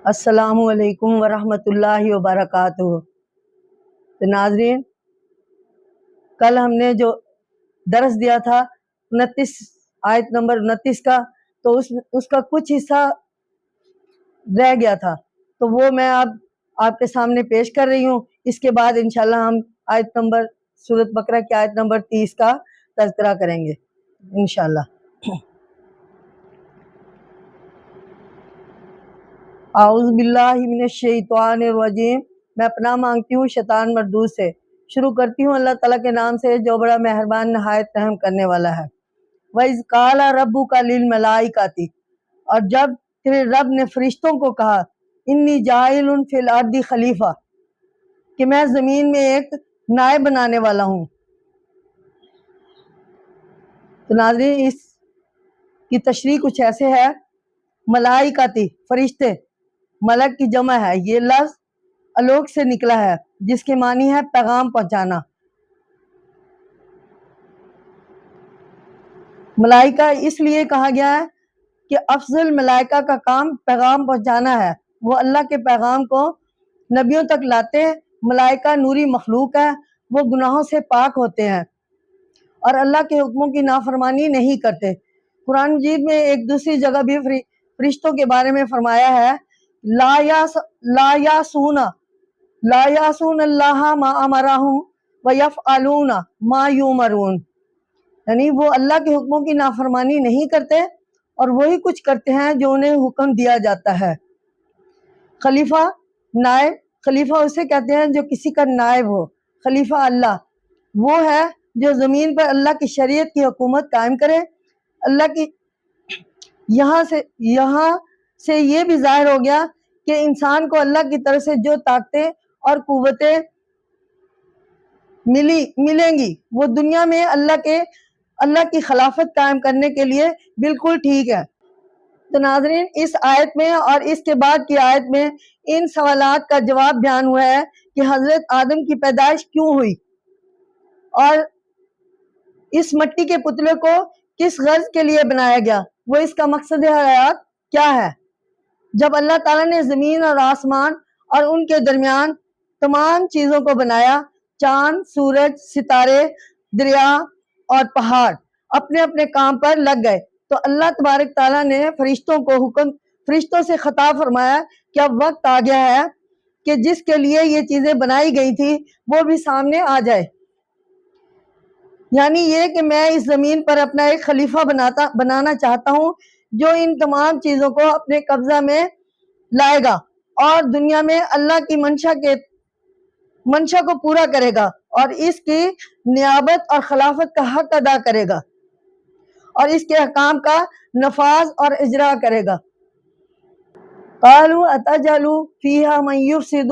السلام علیکم ورحمۃ اللہ وبرکاتہ۔ تو ناظرین، کل ہم نے جو درس دیا تھا آیت نمبر 29 کا، تو اس کا کچھ حصہ رہ گیا تھا، تو وہ میں اب آپ کے سامنے پیش کر رہی ہوں۔ اس کے بعد انشاءاللہ ہم سورۃ بقرہ کی آیت نمبر 30 کا تذکرہ کریں گے انشاءاللہ۔ اعوذ باللہ من الشیطان الرجیم، میں پناہ مانگتی ہوں شیطان مردود سے۔ شروع کرتی ہوں اللہ تعالیٰ کے نام سے جو بڑا مہربان نہایت رحم کرنے والا ہے۔ وَإِذْ قَالَ رَبُّكَ لِلْمَلَائِكَةِ، اور جب تیرے رب نے فرشتوں کو کہا انی جاعل فی الارض خلیفہ، کہ میں زمین میں ایک نائب بنانے والا ہوں۔ تو ناظرین، اس کی تشریح کچھ ایسے ہے، ملائکتی فرشتے، ملک کی جمع ہے، یہ لفظ الوک سے نکلا ہے جس کے معنی ہے پیغام پہنچانا۔ ملائکہ اس لیے کہا گیا ہے کہ افضل ملائکہ کا کام پیغام پہنچانا ہے، وہ اللہ کے پیغام کو نبیوں تک لاتے ہیں۔ ملائکہ نوری مخلوق ہے، وہ گناہوں سے پاک ہوتے ہیں اور اللہ کے حکموں کی نافرمانی نہیں کرتے۔ قرآن مجید میں ایک دوسری جگہ بھی فرشتوں کے بارے میں فرمایا ہے لا یعصون اللہ ما امرہم ویفعلون ما یؤمرون، یعنی وہ اللہ کے حکموں کی نافرمانی نہیں کرتے اور وہی کچھ کرتے ہیں جو انہیں حکم دیا جاتا ہے۔ خلیفہ، نائب، خلیفہ اسے کہتے ہیں جو کسی کا نائب ہو۔ خلیفہ اللہ وہ ہے جو زمین پر اللہ کی شریعت کی حکومت قائم کرے۔ اللہ کی یہاں سے یہ بھی ظاہر ہو گیا کہ انسان کو اللہ کی طرف سے جو طاقتیں اور قوتیں ملیں گی وہ دنیا میں اللہ کی خلافت قائم کرنے کے لیے بالکل ٹھیک ہے۔ تو ناظرین، اس آیت میں اور اس کے بعد کی آیت میں ان سوالات کا جواب بیان ہوا ہے کہ حضرت آدم کی پیدائش کیوں ہوئی اور اس مٹی کے پتلے کو کس غرض کے لیے بنایا گیا، وہ اس کا مقصد حیات کیا ہے۔ جب اللہ تعالیٰ نے زمین اور آسمان اور ان کے درمیان تمام چیزوں کو بنایا، چاند، سورج، ستارے، دریا اور پہاڑ اپنے اپنے کام پر لگ گئے، تو اللہ تبارک تعالیٰ نے فرشتوں سے خطاب فرمایا کہ اب وقت آ گیا ہے کہ جس کے لیے یہ چیزیں بنائی گئی تھی وہ بھی سامنے آ جائے، یعنی یہ کہ میں اس زمین پر اپنا ایک خلیفہ بنانا چاہتا ہوں جو ان تمام چیزوں کو اپنے قبضہ میں لائے گا اور دنیا میں اللہ کی منشا کو پورا کرے گا اور اس کی نیابت اور خلافت کا حق ادا کرے گا اور اس کے احکام کا نفاذ اور اجرا کرے گا۔ قالوا اتجعل فیہا من یفسد،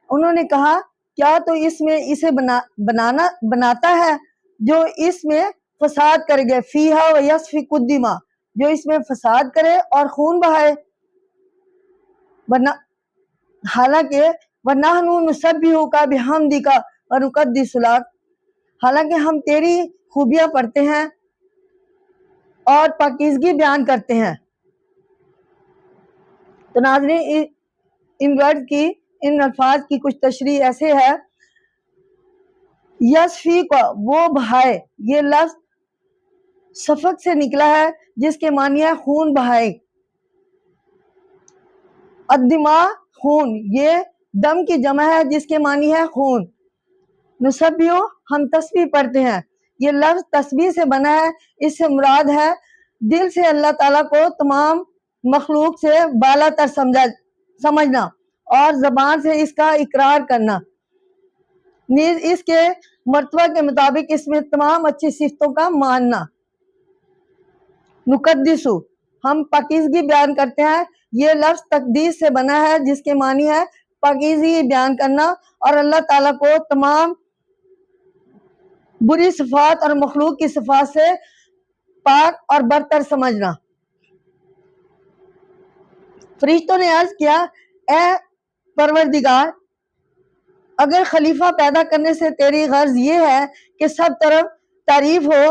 انہوں نے کہا کیا تو اس میں اسے بناتا ہے جو اس میں فساد کرے گا، فیہا ویسفک الدماء، جو اس میں فساد کرے اور خون بہائے، حالانکہ وَنَحْنُ نُسَبِّحُكَ بِحَمْدِكَ وَنُقَدِّسُ لَكَ، حالانکہ ہم تیری خوبیاں پڑھتے ہیں اور پاکیزگی بیان کرتے ہیں۔ تو ناظرین، ان الفاظ کی کچھ تشریح ایسے ہے، یسفی کا وہ بہائے، یہ لفظ سفک سے نکلا ہے جس کے معنی ہے خون بہائے۔ الدماء خون، یہ دم کی جمع ہے جس کے معنی ہے خون۔ نسبیو ہم تسبیح پڑھتے ہیں، یہ لفظ تسبیح سے بنا ہے، اس سے مراد ہے دل سے اللہ تعالیٰ کو تمام مخلوق سے بالا تر سمجھنا اور زبان سے اس کا اقرار کرنا، نیز اس کے مرتبہ کے مطابق اس میں تمام اچھی صفتوں کا ماننا۔ نقدسو ہم پاکیزگی بیان کرتے ہیں، یہ لفظ تقدیس سے بنا ہے جس کے معنی ہے پاکیزگی بیان کرنا اور اللہ تعالیٰ کو تمام بری صفات اور مخلوق کی صفات سے پاک اور برتر سمجھنا۔ فرشتوں نے عرض کیا اے پروردگار، اگر خلیفہ پیدا کرنے سے تیری غرض یہ ہے کہ سب طرف تعریف ہو،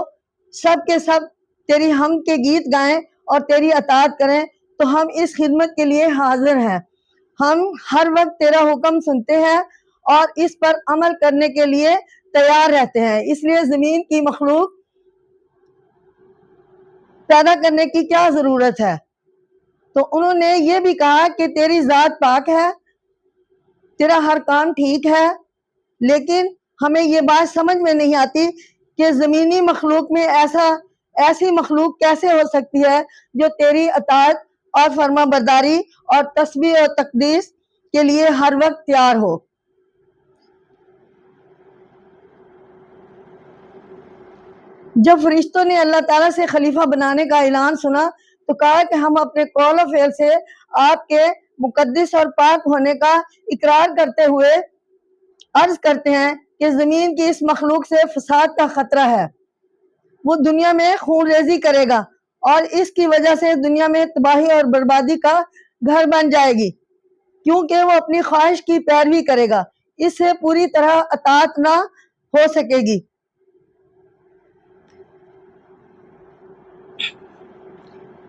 سب کے سب تیری حمد کے گیت گائیں اور تیری اطاعت کریں، تو ہم اس خدمت کے لیے حاضر ہیں. ہم ہر وقت تیرا حکم سنتے ہیں اور اس پر عمل کرنے کے لیے تیار رہتے ہیں. اس لیے زمین کی مخلوق پیدا کرنے کی کیا ضرورت ہے؟ تو انہوں نے یہ بھی کہا کہ تیری ذات پاک ہے، تیرا ہر کام ٹھیک ہے، لیکن ہمیں یہ بات سمجھ میں نہیں آتی کہ زمینی مخلوق میں ایسی مخلوق کیسے ہو سکتی ہے جو تیری اطاعت اور فرما برداری اور تسبیح اور تقدیس کے لیے ہر وقت تیار ہو. جب فرشتوں نے اللہ تعالیٰ سے خلیفہ بنانے کا اعلان سنا تو کہا کہ ہم اپنے قول و فعل سے آپ کے مقدس اور پاک ہونے کا اقرار کرتے ہوئے عرض کرتے ہیں کہ زمین کی اس مخلوق سے فساد کا خطرہ ہے. وہ دنیا میں خون ریزی کرے گا اور اس کی وجہ سے دنیا میں تباہی اور بربادی کا گھر بن جائے گی، کیونکہ وہ اپنی خواہش کی پیروی کرے گا، اس سے پوری طرح اطاعت نہ ہو سکے گی.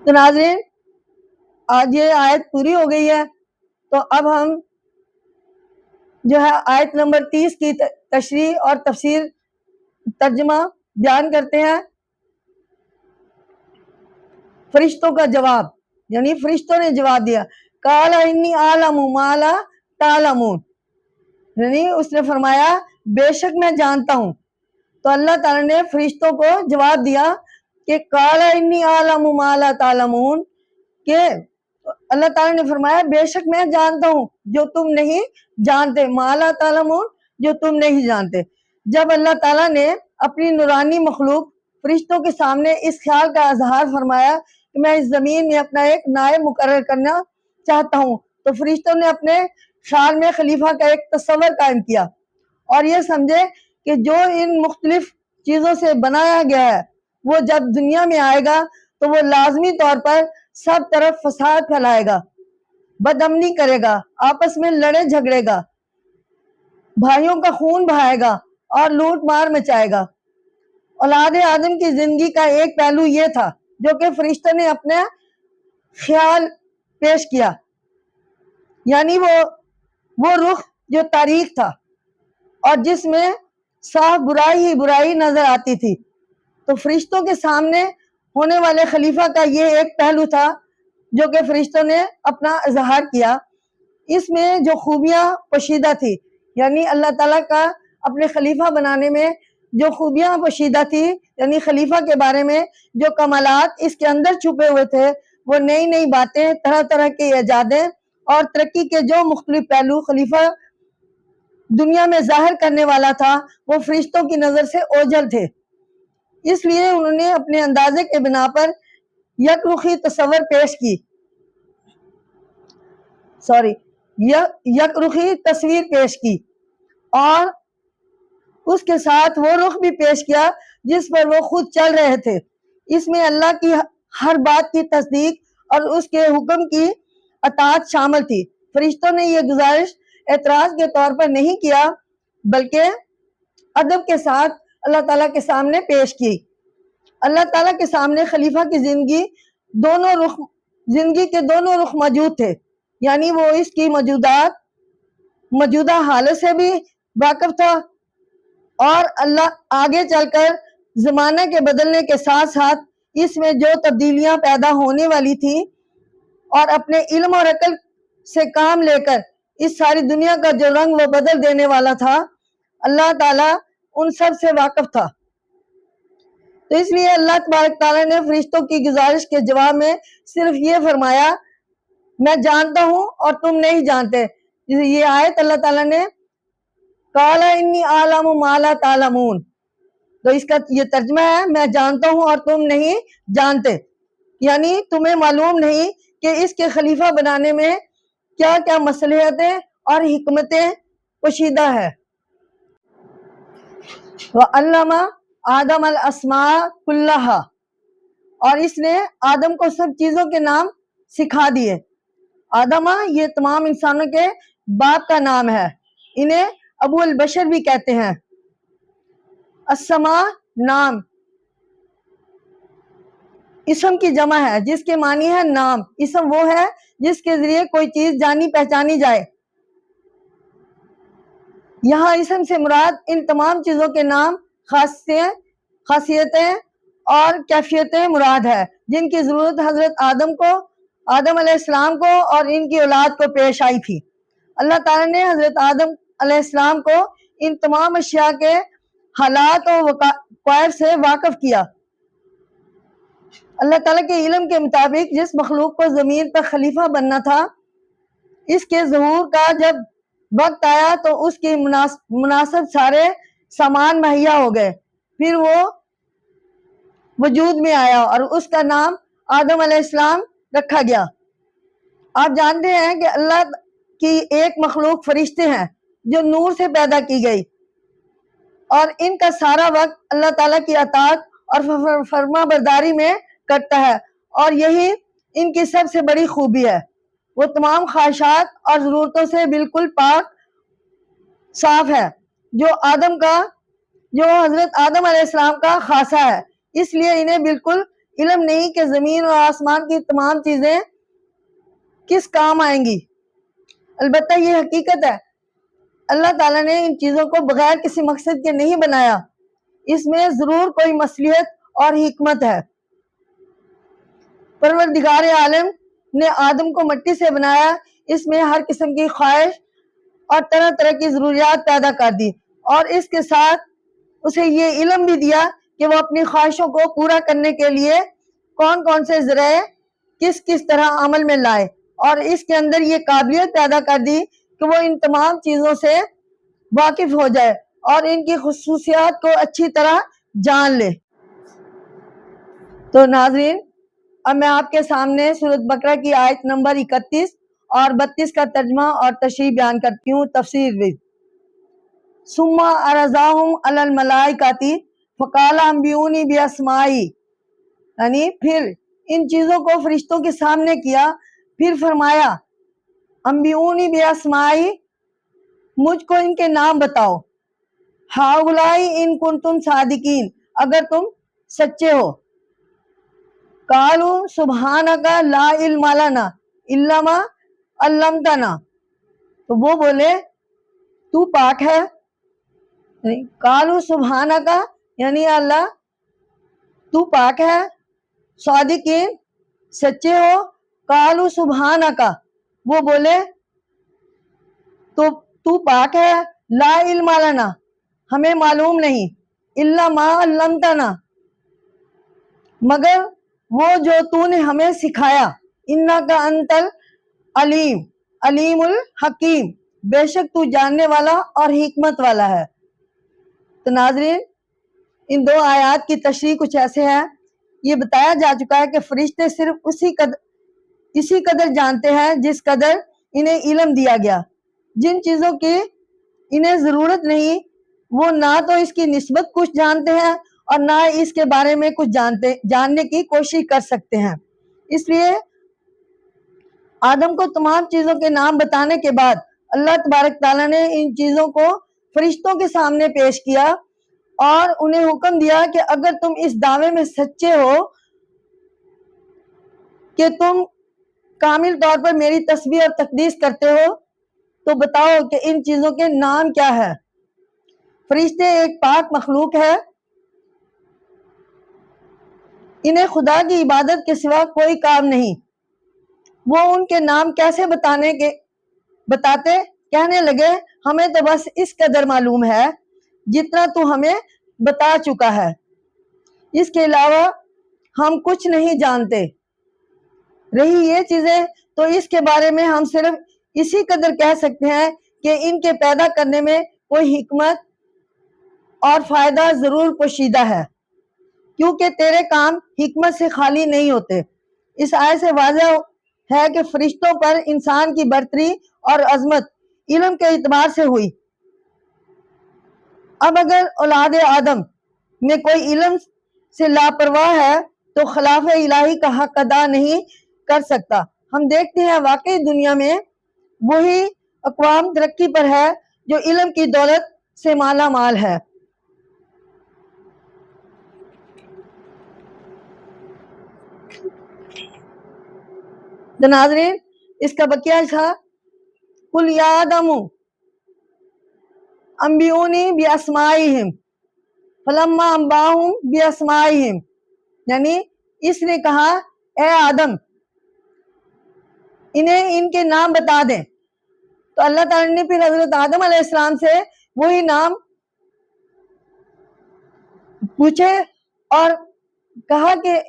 تو ناظرین، آج یہ آیت پوری ہو گئی ہے، تو اب ہم جو ہے آیت نمبر 30 کی تشریح اور تفسیر ترجمہ بیان کرتے ہیں. فرشتوں کا جواب، یعنی فرشتوں نے جواب دیا، قال انی اعلم ما لا تعلمون، یعنی اس نے فرمایا بے شک میں جانتا ہوں. تو اللہ تعالیٰ نے فرشتوں کو جواب دیا کہ قال انی اعلم ما لا تعلمون، کہ اللہ تعالیٰ نے فرمایا بے شک میں جانتا ہوں جو تم نہیں جانتے، ما لا تعلمون جو تم نہیں جانتے. جب اللہ تعالیٰ نے اپنی نورانی مخلوق فرشتوں کے سامنے اس خیال کا اظہار فرمایا کہ میں اس زمین میں اپنا ایک نائب مقرر کرنا چاہتا ہوں، تو فرشتوں نے اپنے خیال میں خلیفہ کا ایک تصور قائم کیا اور یہ سمجھے کہ جو ان مختلف چیزوں سے بنایا گیا ہے وہ جب دنیا میں آئے گا تو وہ لازمی طور پر سب طرف فساد پھیلائے گا، بد امنی کرے گا، آپس میں لڑے جھگڑے گا، بھائیوں کا خون بہائے گا اور لوٹ مار مچائے گا. اولاد آدم کی زندگی کا ایک پہلو یہ تھا جو کہ فرشتوں نے اپنا خیال پیش کیا، یعنی وہ رخ جو تاریک تھا اور جس میں صاف برائی ہی برائی نظر آتی تھی. تو فرشتوں کے سامنے ہونے والے خلیفہ کا یہ ایک پہلو تھا جو کہ فرشتوں نے اپنا اظہار کیا. اس میں جو خوبیاں پوشیدہ تھی، یعنی اللہ تعالیٰ کا اپنے خلیفہ بنانے میں جو خوبیاں پوشیدہ تھی، یعنی خلیفہ کے بارے میں جو کمالات اس کے اندر چھپے ہوئے تھے، وہ نئی نئی باتیں، طرح طرح کے ایجادیں اور ترقی کے جو مختلف پہلو خلیفہ دنیا میں ظاہر کرنے والا تھا، وہ فرشتوں کی نظر سے اوجھل تھے. اس لیے انہوں نے اپنے اندازے کے بنا پر یک رخی تصور پیش کی، یک رخی تصویر پیش کی اور اس کے ساتھ وہ رخ بھی پیش کیا جس پر وہ خود چل رہے تھے. اس میں اللہ کی ہر بات کی تصدیق اور اس کے حکم کی اطاعت شامل تھی. فرشتوں نے یہ گزارش اعتراض کے طور پر نہیں کیا، بلکہ ادب کے ساتھ اللہ تعالیٰ کے سامنے پیش کی. اللہ تعالیٰ کے سامنے خلیفہ کی زندگی کے دونوں رخ موجود تھے، یعنی وہ اس کی موجودہ حالت سے بھی واقف تھا اور اللہ آگے چل کر زمانہ کے بدلنے کے ساتھ ساتھ اس میں جو تبدیلیاں پیدا ہونے والی تھی اور اپنے علم اور عقل سے کام لے کر اس ساری دنیا کا جو رنگ وہ بدل دینے والا تھا، اللہ تعالیٰ ان سب سے واقف تھا. تو اس لیے اللہ تبارک تعالیٰ نے فرشتوں کی گزارش کے جواب میں صرف یہ فرمایا میں جانتا ہوں اور تم نہیں جانتے. یہ آیت اللہ تعالیٰ نے قال انی اعلم ما لا تعلمون، تو اس کا یہ ترجمہ ہے میں جانتا ہوں اور تم نہیں جانتے، یعنی تمہیں معلوم نہیں کہ اس کے خلیفہ بنانے میں کیا کیا مصلحتیں اور حکمتیں پوشیدہ ہے. وَعَلَّمَ آدم الاسماء کلھا، اور اس نے آدم کو سب چیزوں کے نام سکھا دیے. آدمہ یہ تمام انسانوں کے باپ کا نام ہے، انہیں ابو البشر بھی کہتے ہیں. السماء نام، اسم کی جمع ہے جس کے معنی ہے نام. اسم وہ ہے جس کے ذریعے کوئی چیز جانی پہچانی جائے. یہاں اسم سے مراد ان تمام چیزوں کے نام، خاصیتیں اور کیفیتیں مراد ہے جن کی ضرورت حضرت آدم علیہ السلام کو اور ان کی اولاد کو پیش آئی تھی. اللہ تعالیٰ نے حضرت آدم علیہ السلام کو ان تمام اشیاء کے حالات و وقائع سے واقف کیا. اللہ تعالیٰ کے علم کے مطابق جس مخلوق کو زمین پر خلیفہ بننا تھا، اس کے ظہور کا جب وقت آیا تو اس کی مناسب سارے سامان مہیا ہو گئے. پھر وہ وجود میں آیا اور اس کا نام آدم علیہ السلام رکھا گیا. آپ جانتے ہیں کہ اللہ کی ایک مخلوق فرشتے ہیں جو نور سے پیدا کی گئی، اور ان کا سارا وقت اللہ تعالیٰ کی اطاعت اور فرما برداری میں کرتا ہے، اور یہی ان کی سب سے بڑی خوبی ہے. وہ تمام خواہشات اور ضرورتوں سے بالکل پاک صاف ہے، جو حضرت آدم علیہ السلام کا خاصہ ہے. اس لیے انہیں بالکل علم نہیں کہ زمین اور آسمان کی تمام چیزیں کس کام آئیں گی. البتہ یہ حقیقت ہے اللہ تعالیٰ نے ان چیزوں کو بغیر کسی مقصد کے نہیں بنایا. اس میں ضرور کوئی مصلحت اور حکمت ہے. پروردگار عالم نے آدم کو مٹی سے بنایا. اس میں ہر قسم کی خواہش اور طرح طرح کی ضروریات پیدا کر دی، اور اس کے ساتھ اسے یہ علم بھی دیا کہ وہ اپنی خواہشوں کو پورا کرنے کے لیے کون کون سے ذرائع کس طرح عمل میں لائے، اور اس کے اندر یہ قابلیت پیدا کر دی کہ وہ ان تمام چیزوں سے واقف ہو جائے اور ان کی خصوصیات کو اچھی طرح جان لے. تو ناظرین، اب میں آپ کے سامنے سورۃ بقرہ کی آیت نمبر 31 اور 32 کا ترجمہ اور تشریح بیان کرتی ہوں تفسیر بھی. ثم عرضاہم علی الملائکۃ فقال انبئونی باسمائی، یعنی پھر ان چیزوں کو فرشتوں کے سامنے کیا، پھر فرمایا انبئونی باسمائی، مجھ کو ان کے نام بتاؤ. ہؤلائی ان کنتم صادقین، اگر تم سچے ہو. قالوا سبحانک لا علم لنا الا ما علمتنا، تو وہ بولے تو پاک ہے. قالوا سبحانک یعنی اللہ تو پاک ہے. صادقین سچے ہو. قالوا سبحانک وہ بولے تو پاک ہے. لا علم لنا ہمیں معلوم نہیں. الا ما علمتنا مگر وہ جو تو نے ہمیں سکھایا. انک انت علیم الحکیم، بے شک تو جاننے والا اور حکمت والا ہے. تو ناظرین، ان دو آیات کی تشریح کچھ ایسے ہے. یہ بتایا جا چکا ہے کہ فرشتے صرف اسی قدر جانتے ہیں جس قدر انہیں علم دیا گیا. جن چیزوں کی انہیں ضرورت نہیں، وہ نہ تو اس کی نسبت کچھ جانتے ہیں اور نہ اس کے بارے میں کچھ جاننے کی کوشش کر سکتے ہیں. اس لیے آدم کو تمام چیزوں کے نام بتانے کے بعد اللہ تبارک تعالیٰ نے ان چیزوں کو فرشتوں کے سامنے پیش کیا اور انہیں حکم دیا کہ اگر تم اس دعوے میں سچے ہو کہ تم کامل طور پر میری تسبیح اور تقدیس کرتے ہو تو بتاؤ کہ ان چیزوں کے نام کیا ہے. فرشتے ایک پاک مخلوق ہے، انہیں خدا کی عبادت کے سوا کوئی کام نہیں. وہ ان کے نام کیسے بتاتے؟ کہنے لگے ہمیں تو بس اس قدر معلوم ہے جتنا تو ہمیں بتا چکا ہے، اس کے علاوہ ہم کچھ نہیں جانتے. رہی یہ چیزیں تو اس کے بارے میں ہم صرف اسی قدر کہہ سکتے ہیں کہ ان کے پیدا کرنے میں کوئی حکمت اور فائدہ ضرور پوشیدہ ہے، کیونکہ تیرے کام حکمت سے خالی نہیں ہوتے. اس آیت سے واضح ہے کہ فرشتوں پر انسان کی برتری اور عظمت علم کے اعتبار سے ہوئی. اب اگر اولاد آدم میں کوئی علم سے لاپرواہ ہے تو خلاف الہی کا حق ادا نہیں کر سکتا. ہم دیکھتے ہیں واقعی دنیا میں وہی اقوام ترقی پر ہے جو علم کی دولت سے مالا مال ہے. تو ناظرین اس کا بقیہ تھا قل یا آدم انبئونی باسمائہم فلما انباہم باسمائہم، یعنی اس نے کہا اے آدم انہیں ان کے نام بتا دیں، تو اللہ تعالیٰ نے پھر حضرت آدم علیہ السلام سے وہی نام پوچھے اور کہا کہ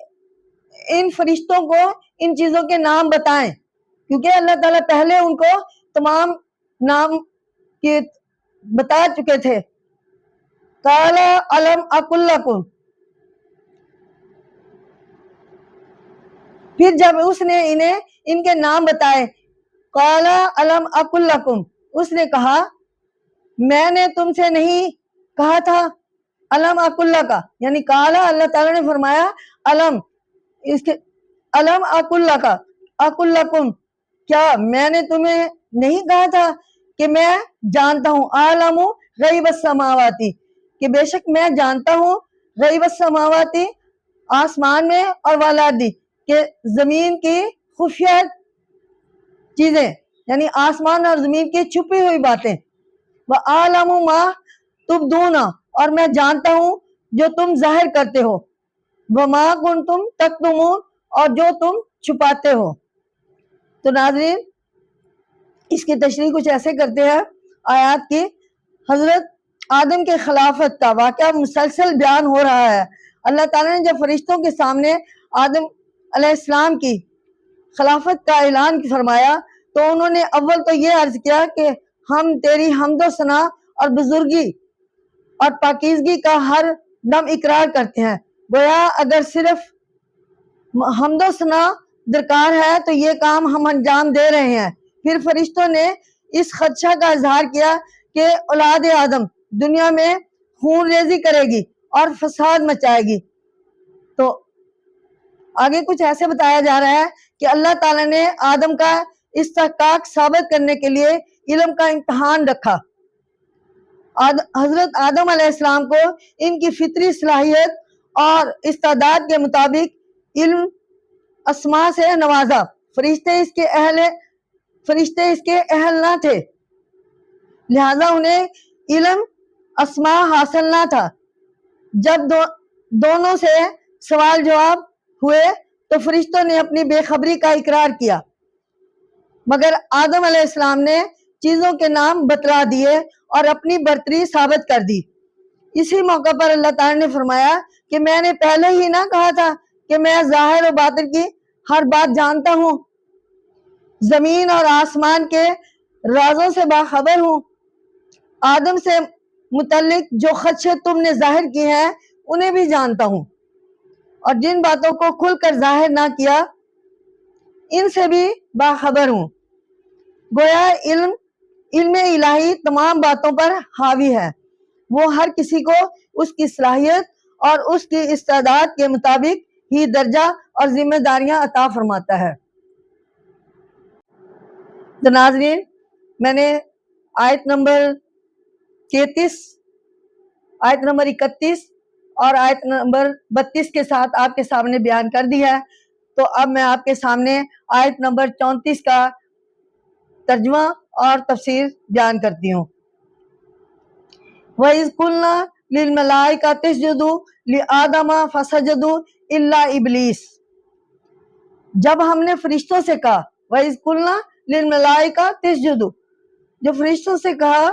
ان فرشتوں کو ان چیزوں کے نام بتائیں، کیونکہ اللہ تعالیٰ پہلے ان کو تمام نام کی بتا چکے تھے۔ قال الم اقل لکم، پھر جب اس نے انہیں ان کے نام بتائے، قال الم اقل لکم، اس نے کہا میں نے تم سے نہیں کہا تھا، الم اقل لکا، یعنی قال اللہ تعالیٰ نے فرمایا الم، اس کے الم اقل لکا اقل لکم، کیا میں نے تمہیں نہیں کہا تھا کہ میں جانتا ہوں، عالم غیب السماواتی، کہ بے شک میں جانتا ہوں غیب السماواتی، آسمان میں اور والارضی، کہ زمین کی خفیہ چیزیں، یعنی آسمان اور زمین کی چھپی ہوئی باتیں، وَأَعْلَمُ مَا تُبْدُونَ، اور میں جانتا ہوں جو تم ظاہر کرتے ہو، وَمَا كُنْتُمْ تَكْتُمُونَ، اور جو تم چھپاتے ہو۔ تو ناظرین اس کی تشریح کچھ ایسے کرتے ہیں آیات کی، حضرت آدم کے خلافت کا واقعہ مسلسل بیان ہو رہا ہے۔ اللہ تعالیٰ نے جب فرشتوں کے سامنے آدم علیہ السلام کی خلافت کا اعلان فرمایا تو انہوں نے اول تو یہ عرض کیا کہ ہم تیری حمد و ثنا اور بزرگی اور پاکیزگی کا ہر دم اقرار کرتے ہیں، گویا اگر صرف حمد و ثنا درکار ہے تو یہ کام ہم انجام دے رہے ہیں۔ پھر فرشتوں نے اس خدشہ کا اظہار کیا کہ اولاد آدم دنیا میں خون ریزی کرے گی اور فساد مچائے گی۔ تو آگے کچھ ایسے بتایا جا رہا ہے کہ اللہ تعالیٰ نے آدم کا استحقاق ثابت کرنے کے لیے علم کا امتحان رکھا۔ حضرت آدم علیہ السلام کو ان کی فطری صلاحیت اور استعداد کے مطابق علم اسماء سے نوازا۔ فرشتے اس کے اہل نہ تھے، لہذا انہیں علم اسماء حاصل نہ تھا۔ جب دونوں سے سوال جواب ہوئے تو فرشتوں نے اپنی بے خبری کا اقرار کیا، مگر آدم علیہ السلام نے چیزوں کے نام بتلا دیے اور اپنی برتری ثابت کر دی۔ اسی موقع پر اللہ تعالیٰ نے فرمایا کہ میں نے پہلے ہی نہ کہا تھا کہ میں ظاہر و باطن کی ہر بات جانتا ہوں، زمین اور آسمان کے رازوں سے باخبر ہوں، آدم سے متعلق جو خدشے تم نے ظاہر کیے ہیں انہیں بھی جانتا ہوں، اور جن باتوں کو کھل کر ظاہر نہ کیا ان سے بھی باخبر ہوں۔ گویا علم الہی تمام باتوں پر حاوی ہے، وہ ہر کسی کو اس کی صلاحیت اور اس کی استعداد کے مطابق ہی درجہ اور ذمہ داریاں عطا فرماتا ہے۔ تو ناظرین میں نے آیت نمبر 33، آیت نمبر 31 اور آیت نمبر 32 کے ساتھ آپ کے سامنے بیان کر دیا ہے۔ تو اب میں آپ کے سامنے آیت نمبر 34 کا ترجمہ اور تفسیر بیان کرتی ہوں۔ وَإِذْ قُلْنَا لِلْمَلَائِكَةِ اسْجُدُوا لِآدَمَ فَسَجَدُوا إِلَّا إِبْلِيسَ، جب ہم نے فرشتوں سے کہا، وَإِذْ قُلْنَا لِلْمَلَائِكَةِ اسْجُدُوا، جو فرشتوں سے کہا،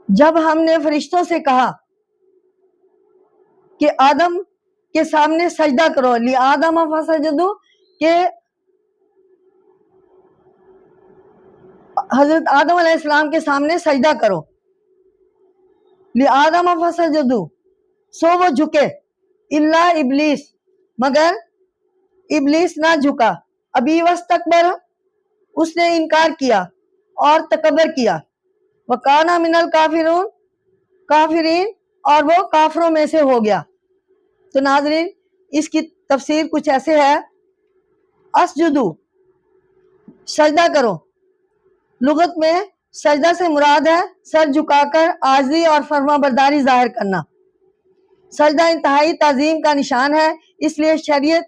جب ہم نے فرشتوں سے کہا کہ آدم کے سامنے سجدہ کرو، لِآدَمَ فَسَجَدُوا، کہ حضرت آدم علیہ السلام کے سامنے سجدہ کرو، لِآدَمَ فَسَجَدُوا، سو وہ جھکے، الا ابلیس، مگر ابلیس نہ جھکا، ابی واستکبر، اس نے انکار کیا اور تکبر کیا، وکانا من الکافرین، اور وہ کافروں میں سے ہو گیا۔ تو ناظرین اس کی تفسیر کچھ ایسے ہے، اسجدو سجدہ کرو، لغت میں سجدہ سے مراد ہے سر جھکا کر عاجزی اور فرما برداری ظاہر کرنا۔ سجدہ انتہائی تعظیم کا نشان ہے، اس لیے شریعت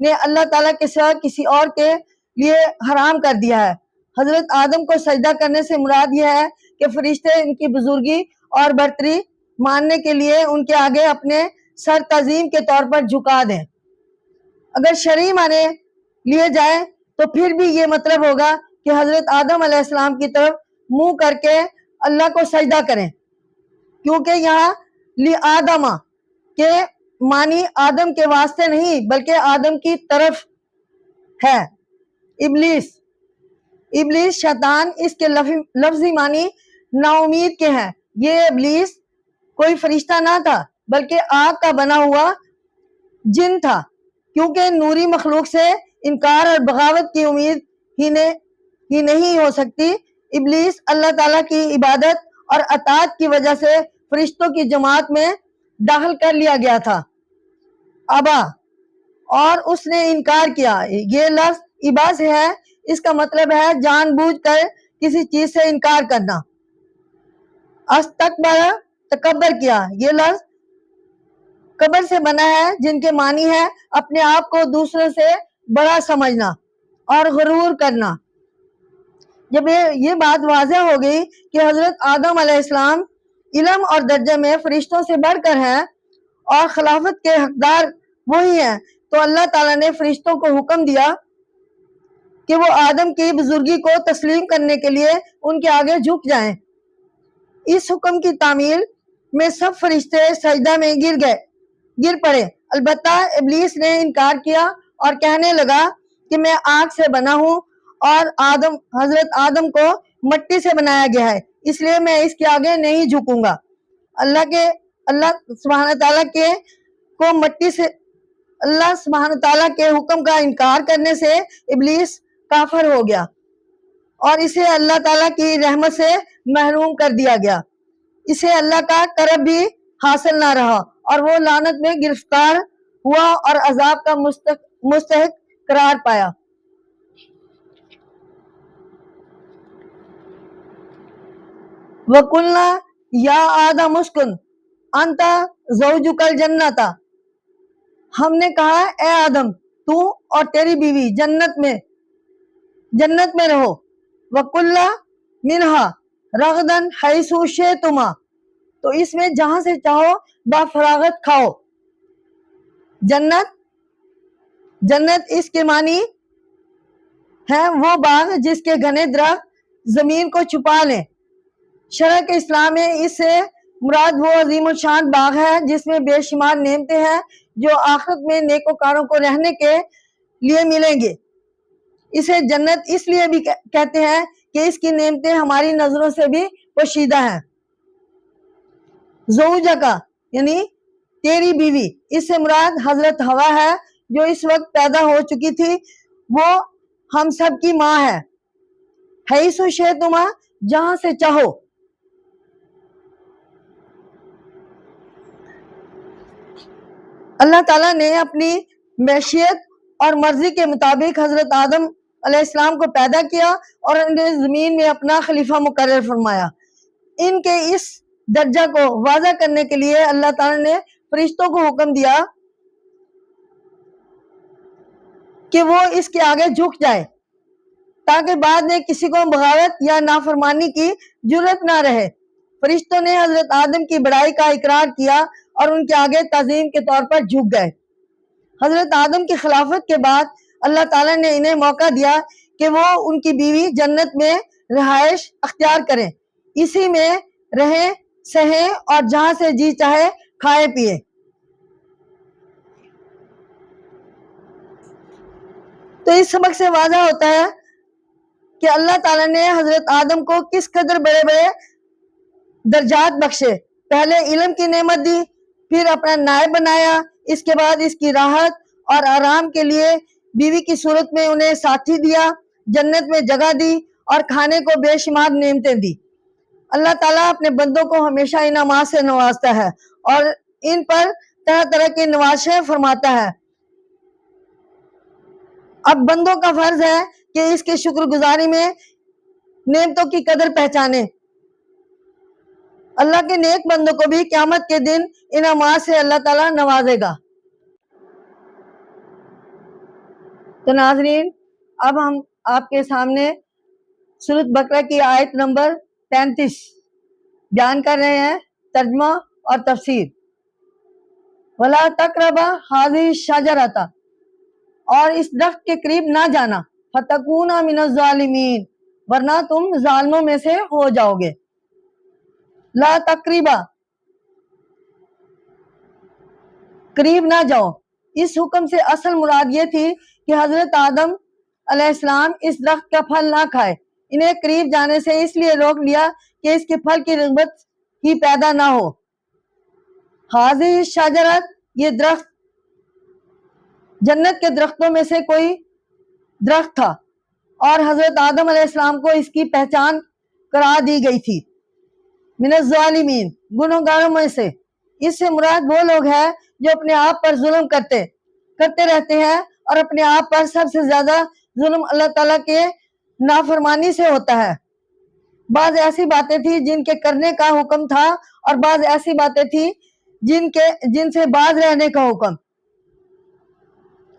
نے اللہ تعالیٰ کے سوا کسی اور کے لیے حرام کر دیا ہے۔ حضرت آدم کو سجدہ کرنے سے مراد یہ ہے کہ فرشتے ان کی بزرگی اور برتری ماننے کے لیے ان کے آگے اپنے سر تعظیم کے طور پر جھکا دیں۔ اگر شرعی معنی لیے جائیں تو پھر بھی یہ مطلب ہوگا کہ حضرت آدم علیہ السلام کی طرف منہ کر کے اللہ کو سجدہ کریں، کیونکہ یہاں لِآدَمَ کے معنی آدم کے واسطے نہیں بلکہ آدم کی طرف ہے۔ ابلیس شیطان، اس کے لفظی معنی نا امید کے ہیں۔ یہ ابلیس کوئی فرشتہ نہ تھا بلکہ آگ کا بنا ہوا جن تھا، کیونکہ نوری مخلوق سے انکار اور بغاوت کی امید ہی نہیں ہو سکتی۔ ابلیس اللہ تعالیٰ کی عبادت اور اطاعت کی وجہ سے فرشتوں کی جماعت میں داخل کر لیا گیا تھا۔ ابا، اور اس نے انکار کیا۔ یہ لفظ ابا سے ہے، اس کا مطلب ہے جان بوجھ کر کسی چیز سے انکار کرنا۔ استکبر، تکبر کیا۔ یہ لفظ کبر سے بنا ہے، جن کے معنی ہے اپنے آپ کو دوسروں سے بڑا سمجھنا اور غرور کرنا۔ جب یہ بات واضح ہو گئی کہ حضرت آدم علیہ السلام علم اور درجے میں فرشتوں سے بڑھ کر ہیں اور خلافت کے حقدار وہی ہیں، تو اللہ تعالیٰ نے فرشتوں کو حکم دیا کہ وہ آدم کی بزرگی کو تسلیم کرنے کے لیے ان کے آگے جھک جائیں۔ اس حکم کی تعمیل میں سب فرشتے سجدہ میں گر پڑے، البتہ ابلیس نے انکار کیا اور کہنے لگا کہ میں آگ سے بنا ہوں اور حضرت آدم کو مٹی سے بنایا گیا ہے، اس لیے میں اس کے آگے نہیں جھکوں گا۔ اللہ سبحانہ تعالیٰ کے حکم کا انکار کرنے سے ابلیس کافر ہو گیا اور اسے اللہ تعالیٰ کی رحمت سے محروم کر دیا گیا۔ اسے اللہ کا کرب بھی حاصل نہ رہا اور وہ لعنت میں گرفتار ہوا اور عذاب کا مستحق قرار پایا۔ وَقُلْنَا يَا آدَمُ اسْكُنْ أَنْتَ زَوْجُكَ الْجَنَّةَ، ہم نے کہا اے آدم، تو اور تیری بیوی جنت میں رہو۔ وَقُلْنَا مِنْهَا رَغَدًا حَيْثُ شِئْتُمَا، تو اس میں جہاں سے چاہو بفراغت کھاؤ۔ جنت اس کے معنی ہے وہ باغ جس کے گھنے درخت زمین کو چھپا لیں۔ شرع اسلام میں اس سے مراد وہ عظیم الشان باغ ہے جس میں بے شمار نعمتیں ہیں جو آخرت میں نیکوکاروں کو رہنے کے لیے ملیں گے۔ اسے جنت اس لیے بھی کہتے ہیں کہ اس کی نعمتیں ہماری نظروں سے بھی پوشیدہ ہیں۔ زوجہ یعنی تیری بیوی، اس سے مراد حضرت حوا ہے جو اس وقت پیدا ہو چکی تھی، وہ ہم سب کی ماں ہے۔ حیث شئتما، جہاں سے چاہو۔ اللہ تعالیٰ نے اپنی معیشت اور مرضی کے مطابق حضرت آدم علیہ السلام کو پیدا کیا اور انہیں زمین میں اپنا خلیفہ مقرر فرمایا۔ ان کے اس درجہ کو واضح کرنے کے لیے اللہ تعالیٰ نے فرشتوں کو حکم دیا کہ وہ اس کے آگے جھک جائے تاکہ بعد میں کسی کو بغاوت یا نافرمانی کی جرت نہ رہے۔ فرشتوں نے حضرت آدم کی بڑائی کا اقرار کیا اور ان کے آگے تعظیم کے طور پر جھک گئے۔ حضرت آدم کی خلافت کے بعد اللہ تعالیٰ نے انہیں موقع دیا کہ وہ ان کی بیوی جنت میں رہائش اختیار کریں، اسی میں رہیں سہیں اور جہاں سے جی چاہے کھائے پیے۔ تو اس سبق سے واضح ہوتا ہے کہ اللہ تعالیٰ نے حضرت آدم کو کس قدر بڑے بڑے درجات بخشے۔ پہلے علم کی نعمت دی، پھر اپنا نائب بنایا، اس کے بعد اس کی راحت اور آرام کے لیے بیوی کی صورت میں انہیں ساتھی دیا، جنت میں جگہ دی اور کھانے کو بے شمار نعمتیں دی۔ اللہ تعالیٰ اپنے بندوں کو ہمیشہ انعامات سے نوازتا ہے اور ان پر طرح طرح کی نوازشیں فرماتا ہے۔ اب بندوں کا فرض ہے کہ اس کی شکر گزاری میں نعمتوں کی قدر پہچانے۔ اللہ کے نیک بندوں کو بھی قیامت کے دن انعامات سے اللہ تعالیٰ نوازے گا۔ تو ناظرین اب ہم آپ کے سامنے سورۃ بقرہ کی آیت نمبر 33 بیان کر رہے ہیں، ترجمہ اور تفسیر۔ وَلَا تَقْرَبَا هَٰذِهِ الشَّجَرَةَ، اور اس درخت کے قریب نہ جانا، فَتَكُونَ مِنَ الظَّالِمِينَ، ورنہ تم ظالموں میں سے ہو جاؤ گے۔ لا تقریبا، قریب نہ جاؤ، اس حکم سے اصل مراد یہ تھی کہ حضرت آدم علیہ السلام اس درخت کا پھل نہ کھائے۔ انہیں قریب جانے سے اس لیے روک لیا کہ اس کے پھل کی رغبت ہی پیدا نہ ہو۔ ہاذہ الشجرۃ، یہ درخت جنت کے درختوں میں سے کوئی درخت تھا اور حضرت آدم علیہ السلام کو اس کی پہچان کرا دی گئی تھی۔ من الظالمین، گنہگاروں میں سے۔ اس سے مراد وہ لوگ ہیں جو اپنے آپ پر ظلم کرتے رہتے ہیں، اور اپنے آپ پر سب سے زیادہ ظلم اللہ تعالیٰ کے نافرمانی سے ہوتا ہے۔ بعض ایسی باتیں تھیں جن کے کرنے کا حکم تھا، اور بعض ایسی باتیں تھیں جن سے باز رہنے کا حکم۔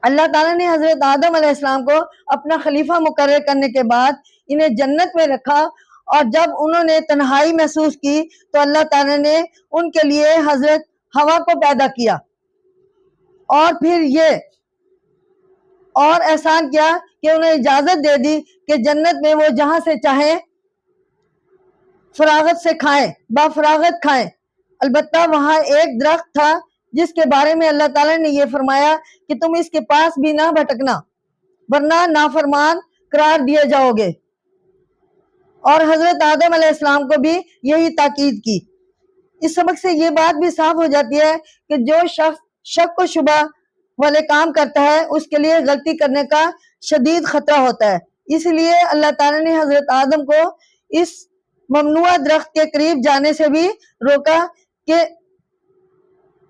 اللہ تعالیٰ نے حضرت آدم علیہ السلام کو اپنا خلیفہ مقرر کرنے کے بعد انہیں جنت میں رکھا، اور جب انہوں نے تنہائی محسوس کی تو اللہ تعالیٰ نے ان کے لیے حضرت ہوا کو پیدا کیا، اور پھر یہ اور احسان کیا کہ انہیں اجازت دے دی کہ جنت میں وہ جہاں سے چاہیں فراغت سے کھائیں، بافراغت کھائیں۔ البتہ وہاں ایک درخت تھا جس کے بارے میں اللہ تعالیٰ نے یہ فرمایا کہ تم اس کے پاس بھی نہ بھٹکنا ورنہ نافرمان قرار دیے جاؤ گے، اور حضرت آدم علیہ السلام کو بھی یہی تاکید کی۔ اس سبق سے یہ بات بھی صاف ہو جاتی ہے کہ جو شخص شک و شبہ والے کام کرتا ہے اس کے لیے غلطی کرنے کا شدید خطرہ ہوتا ہے۔ اس لیے اللہ تعالیٰ نے حضرت آدم کو اس ممنوع درخت کے قریب جانے سے بھی روکا کہ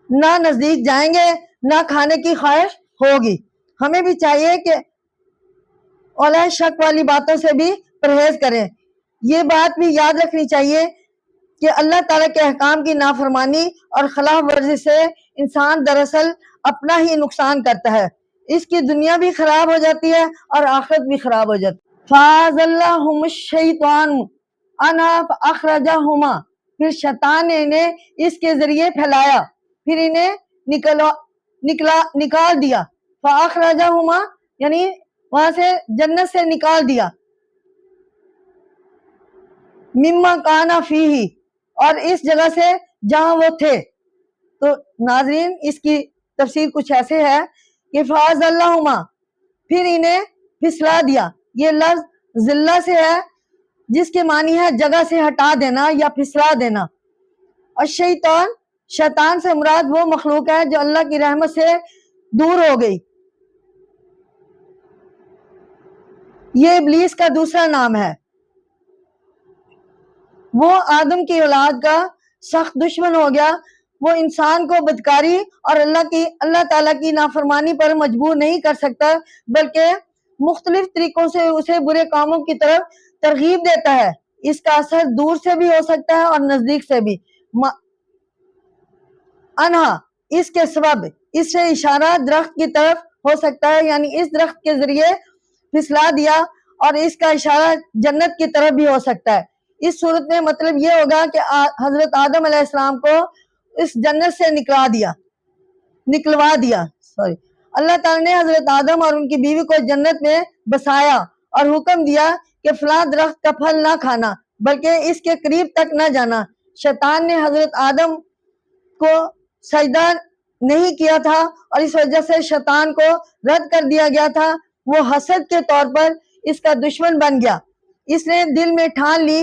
نہ نزدیک جائیں گے، نہ کھانے کی خواہش ہوگی۔ ہمیں بھی چاہیے کہ اولا شک والی باتوں سے بھی پرہیز کریں۔ یہ بات بھی یاد رکھنی چاہیے کہ اللہ تعالیٰ کے احکام کی نافرمانی اور خلاف ورزی سے انسان دراصل اپنا ہی نقصان کرتا ہے، اس کی دنیا بھی خراب ہو جاتی ہے اور آخرت بھی خراب ہو جاتی ہے۔ فَأَزَلَّهُمُ الشَّيْطَانُ عَنْهَا فَأَخْرَجَهُمَا، پھر شیطان نے انہیں اس کے ذریعے پھیلایا، پھر انہیں نکال دیا۔ فَأَخْرَجَهُمَا یعنی وہاں سے جنت سے نکال دیا۔ مِمَّا كَانَ فِيهِ، اور اس جگہ سے جہاں وہ تھے۔ تو ناظرین اس کی تفسیر کچھ ایسے ہے کہ فَأَزَلَّهُمَا، پھر انہیں پھسلا دیا۔ یہ لفظ ذلہ سے ہے جس کے معنی ہے جگہ سے ہٹا دینا یا پھسلا دینا۔ اور شیطان سے مراد وہ مخلوق ہے جو اللہ کی رحمت سے دور ہو گئی۔ یہ ابلیس کا دوسرا نام ہے۔ وہ آدم کی اولاد کا سخت دشمن ہو گیا۔ وہ انسان کو بدکاری اور اللہ تعالیٰ کی نافرمانی پر مجبور نہیں کر سکتا، بلکہ مختلف طریقوں سے اسے برے کاموں کی طرف ترغیب دیتا ہے۔ اس کا اثر دور سے بھی ہو سکتا ہے اور نزدیک سے بھی۔ انہا، اس کے سبب، اس سے اشارہ درخت کی طرف ہو سکتا ہے، یعنی اس درخت کے ذریعے پھسلا دیا، اور اس کا اشارہ جنت کی طرف بھی ہو سکتا ہے۔ اس صورت میں مطلب یہ ہوگا کہ حضرت آدم علیہ السلام کو اس جنت سے نکلوا دیا۔ اللہ تعالیٰ نے حضرت آدم اور ان کی بیوی کو جنت میں بسایا اور حکم دیا کہ فلاں درخت کا پھل نہ کھانا، بلکہ اس کے قریب تک نہ جانا۔ شیطان نے حضرت آدم کو سجدہ نہیں کیا تھا، اور اس وجہ سے شیطان کو رد کر دیا گیا تھا۔ وہ حسد کے طور پر اس کا دشمن بن گیا۔ اس نے دل میں ٹھان لی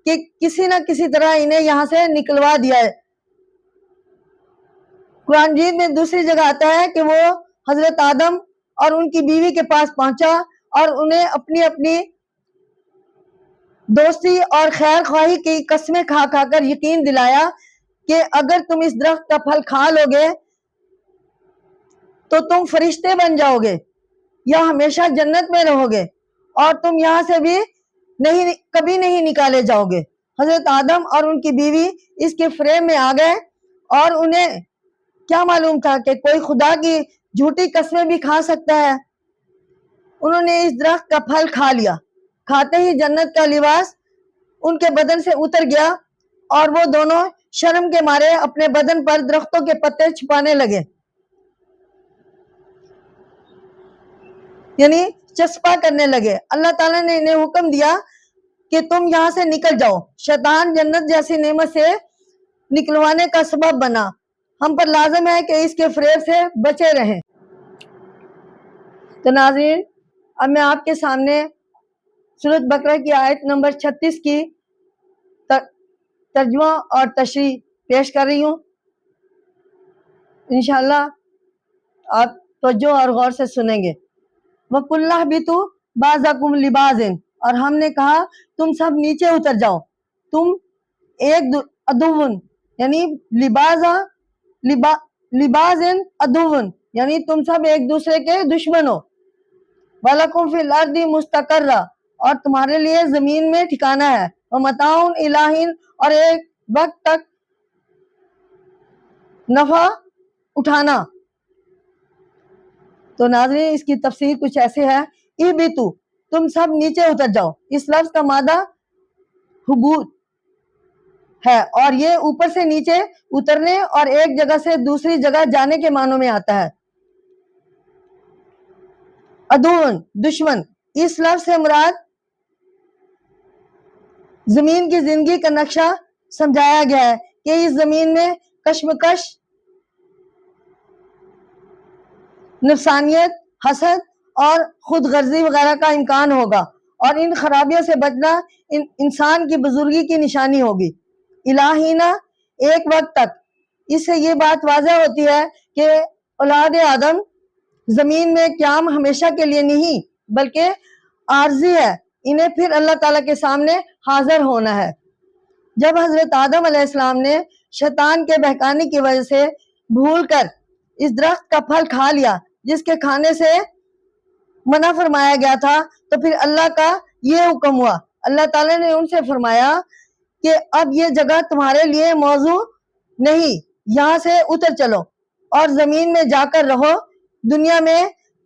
کہ کسی نہ کسی طرح انہیں یہاں سے نکلوا دیا ہے۔ قرآن مجید میں دوسری جگہ آتا ہے کہ وہ حضرت آدم اور ان کی بیوی کے پاس پہنچا اور انہیں اپنی دوستی اور خیر خواہی کی قسمیں کھا کر یقین دلایا کہ اگر تم اس درخت کا پھل کھا لو گے تو تم فرشتے بن جاؤ گے یا ہمیشہ جنت میں رہو گے، اور تم یہاں سے بھی کبھی نہیں نکالے جاؤ گے۔ حضرت آدم اور ان کی بیوی اس کے فریب میں آ گئے، اور انہیں کیا معلوم تھا کہ کوئی خدا کی جھوٹی قسمیں بھی کھا سکتا ہے۔ انہوں نے اس درخت کا پھل کھا لیا، کھاتے ہی جنت کا لباس ان کے بدن سے اتر گیا اور وہ دونوں شرم کے مارے اپنے بدن پر درختوں کے پتے چھپانے لگے، یعنی چسپا کرنے لگے۔ اللہ تعالیٰ نے انہیں حکم دیا کہ تم یہاں سے نکل جاؤ۔ شیطان جنت جیسی نعمت سے نکلوانے کا سبب بنا، ہم پر لازم ہے کہ اس کے فریب سے بچے رہیں۔ تو ناظرین، اب میں آپ کے سامنے سورۃ بقرہ کی آیت نمبر 36 کی ترجمہ اور تشریح پیش کر رہی ہوں۔ انشاءاللہ آپ توجہ اور غور سے سنیں گے۔ وَقُلْ اهْبِطُوا بَعْضُكُمْ لِبَعْضٍ، اور ہم نے کہا تم سب نیچے اتر جاؤ، تم ایک عدوٌ یعنی لبازن عدوٌ یعنی تم سب ایک دوسرے کے دشمن ہو۔ وَلَكُمْ فِي الْأَرْضِ مُسْتَقَرٌّ، اور تمہارے لیے زمین میں ٹھکانہ ہے، وَمَتَاعٌ إِلَىٰ حِینٍ، اور ایک وقت تک نفع اٹھانا۔ تو ناظرین، اس کی تفسیر کچھ ایسے ہے، اِہْبِطُوا، تم سب نیچے اتر جاؤ۔ اس لفظ کا مادہ حبوط ہے اور یہ اوپر سے نیچے اترنے اور ایک جگہ سے دوسری جگہ جانے کے معنوں میں آتا ہے۔ عدوٌ، دشمن، اس لفظ سے مراد زمین کی زندگی کا نقشہ سمجھایا گیا ہے کہ اس زمین میں کشمکش، نفسانیت، حسد اور خود غرضی وغیرہ کا امکان ہوگا، اور ان خرابیوں سے بچنا انسان کی بزرگی کی نشانی ہوگی۔ الہینہ، ایک وقت تک، اس سے یہ بات واضح ہوتی ہے کہ اولاد آدم زمین میں قیام ہمیشہ کے لیے نہیں بلکہ عارضی ہے، انہیں پھر اللہ تعالیٰ کے سامنے حاضر ہونا ہے۔ جب حضرت آدم علیہ السلام نے شیطان کے بہکانے کی وجہ سے بھول کر اس درخت کا پھل کھا لیا جس کے کھانے سے منع فرمایا گیا تھا، تو پھر اللہ کا یہ حکم ہوا، اللہ تعالیٰ نے ان سے فرمایا کہ اب یہ جگہ تمہارے لیے موضوع نہیں، یہاں سے اتر چلو اور زمین میں جا کر رہو۔ دنیا میں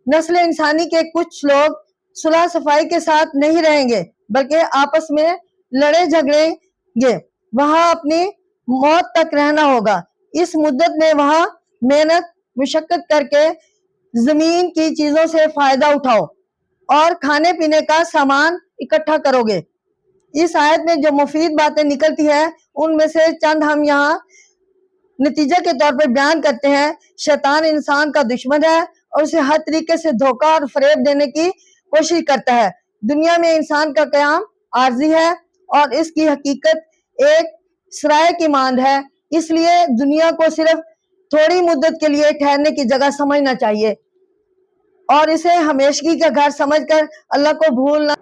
نسل انسانی کے کچھ لوگ صلح صفائی کے ساتھ نہیں رہیں گے بلکہ آپس میں لڑے جھگڑیں گے، وہاں اپنی موت تک رہنا ہوگا۔ اس مدت میں وہاں محنت مشقت کر کے زمین کی چیزوں سے فائدہ اٹھاؤ اور کھانے پینے کا سامان اکٹھا کرو گے۔ اس آیت میں جو مفید باتیں نکلتی ہیں ان میں سے چند ہم یہاں نتیجہ کے طور پر بیان کرتے ہیں۔ شیطان انسان کا دشمن ہے اور اسے ہر طریقے سے دھوکہ اور فریب دینے کی کوشش کرتا ہے۔ دنیا میں انسان کا قیام عارضی ہے اور اس کی حقیقت ایک سرائے کی مانند ہے، اس لیے دنیا کو صرف تھوڑی مدت کے لیے ٹھہرنے کی جگہ سمجھنا چاہیے اور اسے ہمیشگی کا گھر سمجھ کر اللہ کو بھولنا۔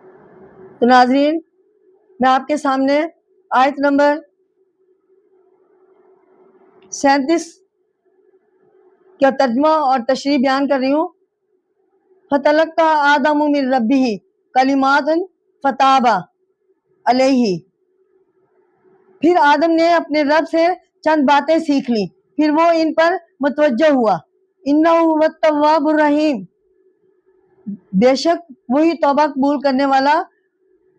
تو ناظرین، میں آپ کے سامنے آیت نمبر 37 کا ترجمہ اور تشریح بیان کر رہی ہوں۔ فَتَلَقَّىٰ آدَمُ مِن رَبِّهِ کَلِمَاتٍ فَتَابَ عَلَيْهِ، پھر آدم نے اپنے رب سے چند باتیں سیکھ لی، پھر وہ ان پر متوجہ ہوا۔ إِنَّهُ هُوَ التَّوَّابُ الرَّحِيمُ، بے شک وہی توبہ قبول کرنے والا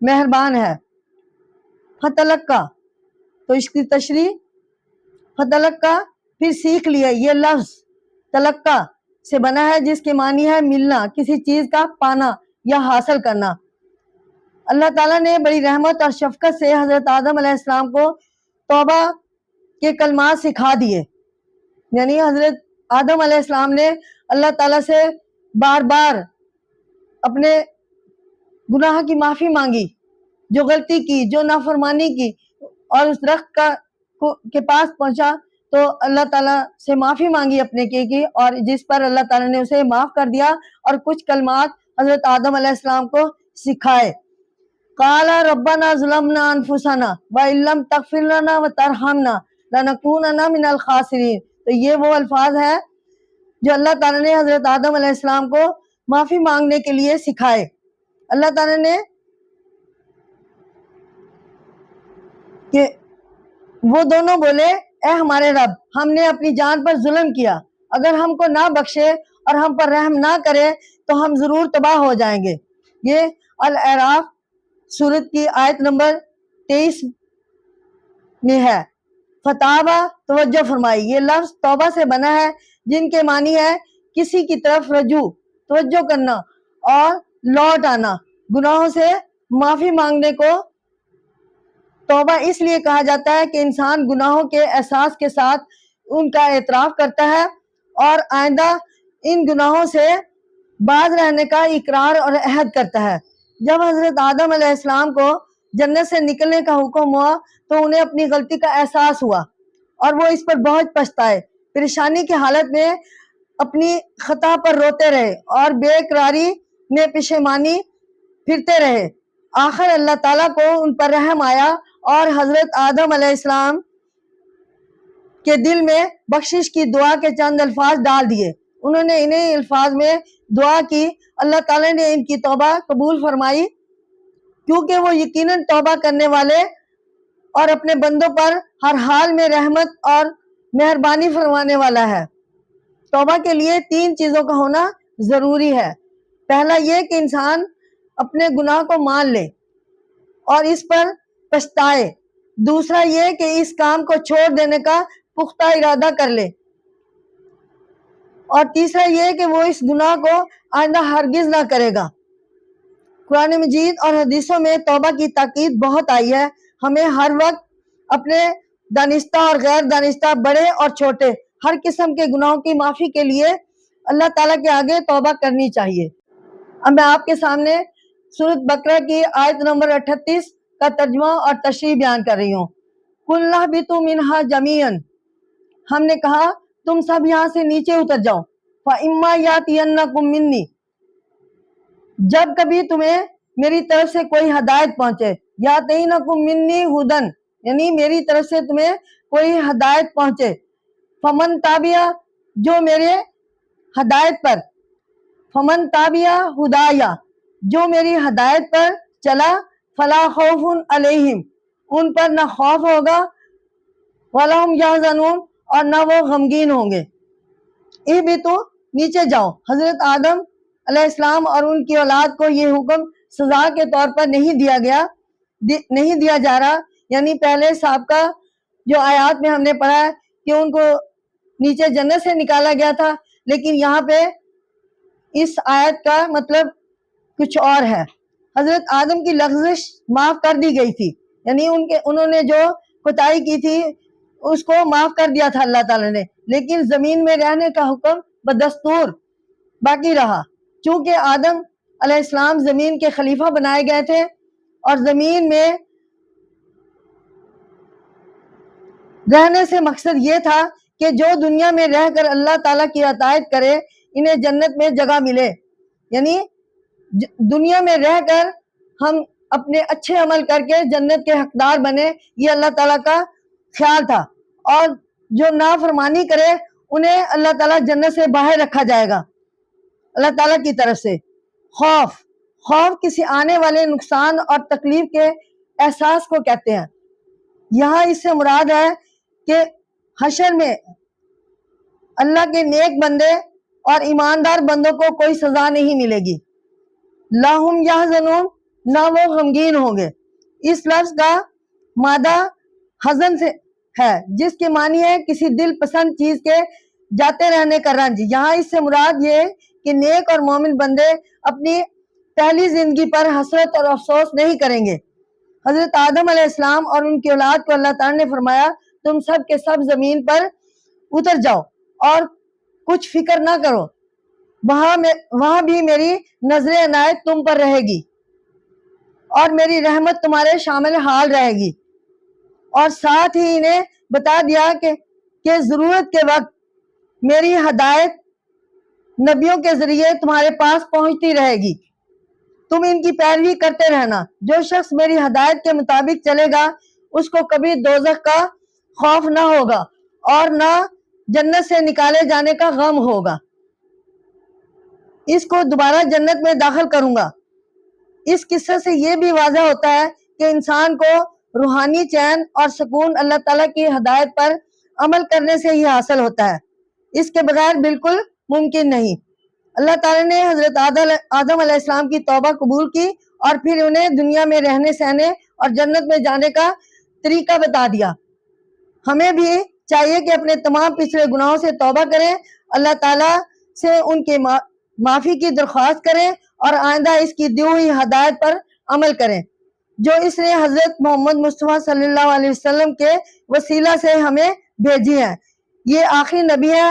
مہربان ہے۔ فتلقہ، تو اس کی تشریح فتلقہ پھر سیکھ لیا، یہ لفظ تلقہ سے بنا ہے جس کے معنی ہے ملنا، کسی چیز کا پانا یا حاصل کرنا۔ اللہ تعالیٰ نے بڑی رحمت اور شفقت سے حضرت آدم علیہ السلام کو توبہ کے کلمات سکھا دیے، یعنی حضرت آدم علیہ السلام نے اللہ تعالیٰ سے بار بار اپنے گناہ کی معافی مانگی، جو غلطی کی، جو نافرمانی کی، اور اس درخت کے پاس پہنچا تو اللہ تعالیٰ سے معافی مانگی اپنے کی، اور جس پر اللہ تعالیٰ نے اسے معاف کر دیا اور کچھ کلمات حضرت آدم علیہ السلام کو سکھائے۔ قَالَ رَبَّنَا ظَلَمْنَا أَنفُسَنَا وَإِن لَّمْ تَغْفِرْ لَنَا وَتَرْحَمْنَا لَنَكُونَنَّ مِنَ الْخَاسِرِينَ، تو یہ وہ الفاظ ہیں جو اللہ تعالیٰ نے حضرت آدم علیہ السلام کو معافی مانگنے کے لیے سکھائے۔ اللہ تعالیٰ نے کہ وہ دونوں بولے، اے ہمارے رب، ہم نے اپنی جان پر ظلم کیا، اگر ہم کو نہ بخشے اور ہم پر رحم نہ کرے تو ہم ضرور تباہ ہو جائیں گے۔ یہ الاعراف سورت کی آیت نمبر 23 میں ہے۔ فتابہ توجہ فرمائی، یہ لفظ توبہ سے بنا ہے جن کے معنی ہے کسی کی طرف رجوع، توجہ کرنا اور لوٹ آنا۔ گناہوں سے معافی مانگنے کو توبہ اس لیے کہا جاتا ہے کہ انسان گناہوں کے احساس کے ساتھ ان کا اعتراف کرتا ہے اور آئندہ ان گناہوں سے باز رہنے کا اقرار اور عہد کرتا ہے۔ جب حضرت آدم علیہ السلام کو جنت سے نکلنے کا حکم ہوا تو انہیں اپنی غلطی کا احساس ہوا اور وہ اس پر بہت پچھتائے، پریشانی کی حالت میں اپنی خطا پر روتے رہے اور بے قراری میں پشیمانی پھرتے رہے۔ آخر اللہ تعالیٰ کو ان پر رحم آیا اور حضرت آدم علیہ السلام کے دل میں بخشش کی دعا کے چند الفاظ ڈال دیے۔ انہوں نے انہیں الفاظ میں دعا کی، اللہ تعالیٰ نے ان کی توبہ قبول فرمائی کیونکہ وہ یقیناً توبہ کرنے والے اور اپنے بندوں پر ہر حال میں رحمت اور مہربانی فرمانے والا ہے۔ توبہ کے لیے 3 چیزوں کا ہونا ضروری ہے۔ پہلا یہ کہ انسان اپنے گناہ کو مان لے اور اس پر پچھتائے۔ دوسرا یہ کہ اس کام کو چھوڑ دینے کا پختہ ارادہ کر لے، اور تیسرا یہ کہ وہ اس گناہ کو آئندہ ہرگز نہ کرے گا۔ قرآن مجید اور حدیثوں میں توبہ کی تاکید بہت آئی ہے۔ ہمیں ہر وقت اپنے دانستہ اور غیر دانستہ، بڑے اور چھوٹے، ہر قسم کے گناہوں کی معافی کے لیے اللہ تعالیٰ کے آگے توبہ کرنی چاہیے۔ اب میں آپ کے سامنے سورۃ بقرہ کی آیت نمبر 38 کا ترجمہ اور تشریح بیان کر رہی ہوں۔ قُلْ اهْبِطُوا مِنْهَا جَمِيعًا، ہم نے کہا تم سب یہاں سے نیچے اتر جاؤ۔ فَإِمَّا يَأْتِيَنَّكُم مِّنِّي، جب کبھی تمہیں میری طرف سے کوئی ہدایت پہنچے، يَأْتِيَنَّكُم مِّنِّي هُدًى، یعنی میری طرف سے تمہیں کوئی ہدایت پہنچے، فَمَن تَبِعَ، جو میرے ہدایت پر، فَمَن تَبِعَ هُدَايَ، جو میری ہدایت پر چلا، فَلَا خَوْفٌ عَلَيْهِمْ، ان پر نہ خوف ہوگا، وَلَا هُمْ يَحْزَنُونَ، اور نہ وہ غمگین ہوں گے۔ اہبطوا، نیچے جاؤ۔ حضرت آدم علیہ السلام اور ان کی اولاد کو یہ حکم سزا کے طور پر نہیں دیا جا رہا، یعنی پہلے سابقہ جو آیات میں ہم نے پڑھا ہے کہ ان کو نیچے جنت سے نکالا گیا تھا، لیکن یہاں پہ اس آیت کا مطلب کچھ اور ہے۔ حضرت آدم کی لغزش معاف کر دی گئی تھی، یعنی انہوں نے جو کوتاہی کی تھی اس کو معاف کر دیا تھا اللہ تعالیٰ نے، لیکن زمین میں رہنے کا حکم بدستور باقی رہا۔ چونکہ آدم علیہ السلام زمین کے خلیفہ بنائے گئے تھے اور زمین میں رہنے سے مقصد یہ تھا کہ جو دنیا میں رہ کر اللہ تعالیٰ کی اطاعت کرے انہیں جنت میں جگہ ملے، یعنی دنیا میں رہ کر ہم اپنے اچھے عمل کر کے جنت کے حقدار بنے، یہ اللہ تعالیٰ کا خیال تھا، اور جو نافرمانی کرے انہیں اللہ تعالیٰ جنت سے باہر رکھا جائے گا اللہ تعالیٰ کی طرف سے۔ خوف کسی آنے والے نقصان اور تکلیف کے احساس کو کہتے ہیں۔ یہاں اس سے مراد ہے کہ حشر میں اللہ کے نیک بندے اور ایماندار بندوں کو کوئی سزا نہیں ملے گی۔ لا ہم یحزنون، نہ وہ غمگین ہوں گے۔ اس لفظ کا مادہ حزن سے ہے، جس کے معنی ہے کسی دل پسند چیز کے جاتے رہنے کا رنج۔ یہاں اس سے مراد یہ کہ نیک اور مومن بندے اپنی پہلی زندگی پر حسرت اور افسوس نہیں کریں گے۔ حضرت آدم علیہ السلام اور ان کی اولاد کو اللہ تعالیٰ نے فرمایا تم سب کے سب زمین پر اتر جاؤ اور کچھ فکر نہ کرو، وہاں بھی میری نظر عنایت تم پر رہے گی اور میری رحمت تمہارے شامل حال رہے گی۔ اور ساتھ ہی انہیں بتا دیا کہ ضرورت کے وقت میری ہدایت نبیوں کے ذریعے تمہارے پاس پہنچتی رہے گی، تم ان کی پیروی کرتے رہنا۔ جو شخص میری ہدایت کے مطابق چلے گا اس کو کبھی دوزخ کا خوف نہ ہوگا اور نہ جنت سے نکالے جانے کا غم ہوگا، اس کو دوبارہ جنت میں داخل کروں گا۔ اس قصے سے یہ بھی واضح ہوتا ہے کہ انسان کو روحانی چین اور سکون اللہ تعالیٰ کی ہدایت پر عمل کرنے سے ہی حاصل ہوتا ہے، اس کے بغیر بالکل ممکن نہیں۔ اللہ تعالیٰ نے حضرت آدم علیہ السلام کی توبہ قبول کی اور پھر انہیں دنیا میں رہنے سہنے اور جنت میں جانے کا طریقہ بتا دیا۔ ہمیں بھی چاہیے کہ اپنے تمام پچھلے گناہوں سے توبہ کریں، اللہ تعالیٰ سے ان کے معافی کی درخواست کریں اور آئندہ اس کی دی ہوئی ہدایت پر عمل کریں جو اس نے حضرت محمد مصطفیٰ صلی اللہ علیہ وسلم کے وسیلہ سے ہمیں بھیجی ہے۔ یہ آخری نبی ہے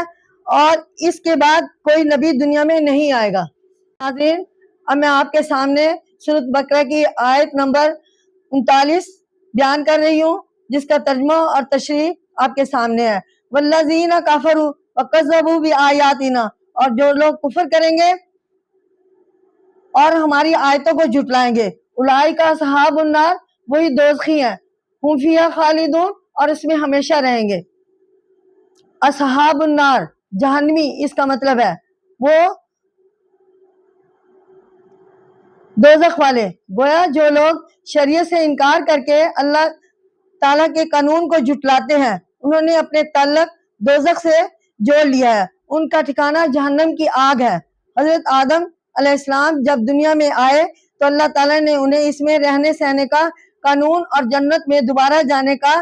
اور اس کے بعد کوئی نبی دنیا میں نہیں آئے گا۔ ناظرین، اب میں آپ کے سامنے سورۃ بقرہ کی آیت نمبر 39 بیان کر رہی ہوں، جس کا ترجمہ اور تشریح آپ کے سامنے ہے۔ والذین کفروا وکذبوا بآیاتنا، اور جو لوگ کفر کریں گے اور ہماری آیتوں کو جھٹلائیں گے، اولئک اصحاب النار، وہی دوزخی ہیں، ہم فیہا خالدون، اور اس میں ہمیشہ رہیں گے۔ اصحاب النار جہنمی اس کا مطلب ہے، وہ دوزخ والے۔ گویا جو لوگ شریعت سے انکار کر کے اللہ تعالیٰ کے قانون کو جھٹلاتے ہیں، انہوں نے اپنے تعلق دوزخ سے جوڑ لیا ہے، ان کا ٹھکانہ جہنم کی آگ ہے۔ حضرت آدم علیہ السلام جب دنیا میں آئے تو اللہ تعالیٰ نے انہیں اس میں رہنے سہنے کا قانون اور جنت میں دوبارہ جانے کا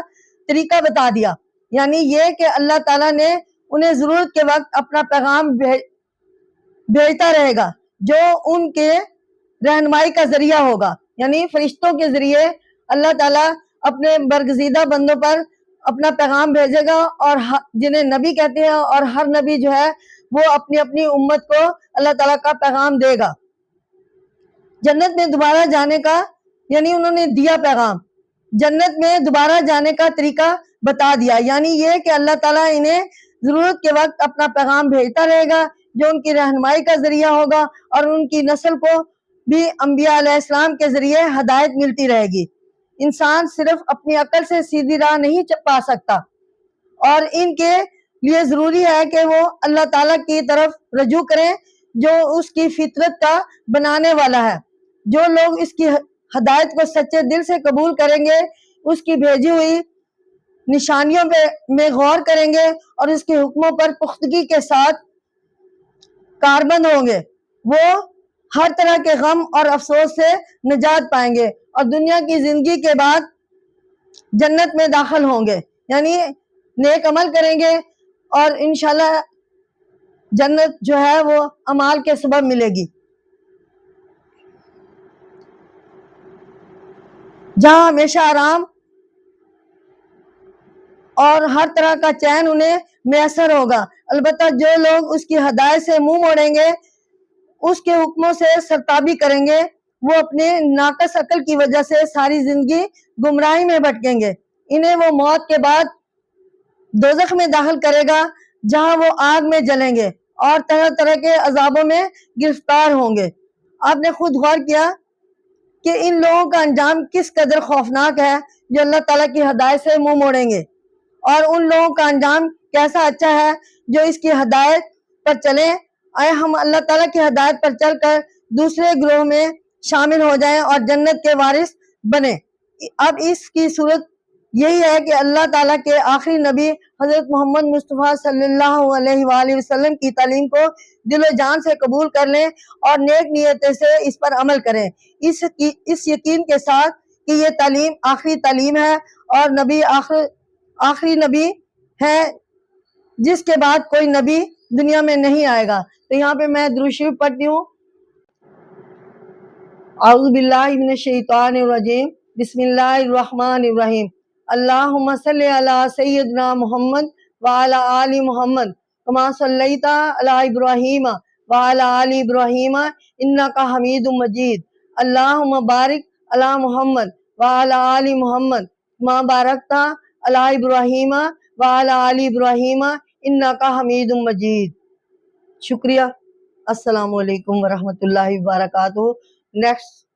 طریقہ بتا دیا، یعنی یہ کہ اللہ تعالیٰ نے انہیں ضرورت کے وقت اپنا پیغام بھیجتا رہے گا جو ان کے رہنمائی کا ذریعہ ہوگا، یعنی فرشتوں کے ذریعے اللہ تعالیٰ اپنے برگزیدہ بندوں پر اپنا پیغام بھیجے گا، اور جنہیں نبی کہتے ہیں، اور ہر نبی جو ہے وہ اپنی اپنی امت کو اللہ تعالیٰ کا پیغام دے گا۔ جنت میں دوبارہ جانے کا، یعنی انہوں نے دیا پیغام، جنت میں دوبارہ جانے کا طریقہ بتا دیا، یعنی یہ کہ اللہ تعالیٰ انہیں ضرورت کے وقت اپنا پیغام بھیجتا رہے گا جو ان کی رہنمائی کا ذریعہ ہوگا، اور ان کی نسل کو بھی انبیاء علیہ السلام کے ذریعے ہدایت ملتی رہے گی۔ انسان صرف اپنی عقل سے سیدھی راہ نہیں پا سکتا، اور ان کے لیے ضروری ہے کہ وہ اللہ تعالیٰ کی طرف رجوع کریں جو اس کی فطرت کا بنانے والا ہے۔ جو لوگ اس کی ہدایت کو سچے دل سے قبول کریں گے، اس کی بھیجی ہوئی نشانیوں میں غور کریں گے اور اس کے حکموں پر پختگی کے ساتھ کاربند ہوں گے، وہ ہر طرح کے غم اور افسوس سے نجات پائیں گے اور دنیا کی زندگی کے بعد جنت میں داخل ہوں گے، یعنی نیک عمل کریں گے اور انشاءاللہ جنت جو ہے وہ اعمال کے سبب ملے گی، جہاں ہمیشہ آرام اور ہر طرح کا چین انہیں میسر ہوگا۔ البتہ جو لوگ اس کی ہدایت سے منہ موڑیں گے، اس کے حکموں سے سرتابی کریں گے، وہ اپنے ناقص عقل کی وجہ سے ساری زندگی گمراہی میں بھٹکیں گے، انہیں وہ موت کے بعد دوزخ میں داخل کرے گا جہاں وہ آگ میں جلیں گے اور طرح طرح کے عذابوں میں گرفتار ہوں گے۔ آپ نے خود غور کیا کہ ان لوگوں کا انجام کس قدر خوفناک ہے جو اللہ تعالیٰ کی ہدایت سے منہ موڑیں گے، اور ان لوگوں کا انجام کیسا اچھا ہے جو اس کی ہدایت پر چلیں۔ آئے ہم اللہ تعالیٰ کی ہدایت پر چل کر دوسرے گروہ میں شامل ہو جائیں اور جنت کے وارث بنیں۔ اب اس کی صورت یہی ہے کہ اللہ تعالیٰ کے آخری نبی حضرت محمد مصطفیٰ صلی اللہ علیہ وآلہ وسلم کی تعلیم کو دل و جان سے قبول کر لیں اور نیک نیتیں سے اس پر عمل کریں، اس یقین کے ساتھ کہ یہ تعلیم آخری تعلیم ہے اور نبی آخری نبی ہے جس کے بعد کوئی نبی دنیا میں نہیں آئے گا۔ تو یہاں پہ میں درود شریف پڑھتی ہوں۔ اعوذ باللہ من الشیطان الرجیم، بسم اللہ الرحمن الرحیم، اللہم صلی علی سیدنا محمد وعلی آل محمد کما صلیت علی ابراہیم وعلی آل ابراہیم انکا حمید مجید، اللہم بارک علی محمد وعلی آل محمد کما بارکت علی ابراہیم وعلی آل ابراہیم انکا حمید مجید۔ شکریہ، السلام علیکم ورحمۃ اللہ وبرکاتہ۔ نیکسٹ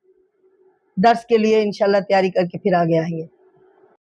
درس کے لیے انشاءاللہ تیاری کر کے پھر آگے آئیں گے۔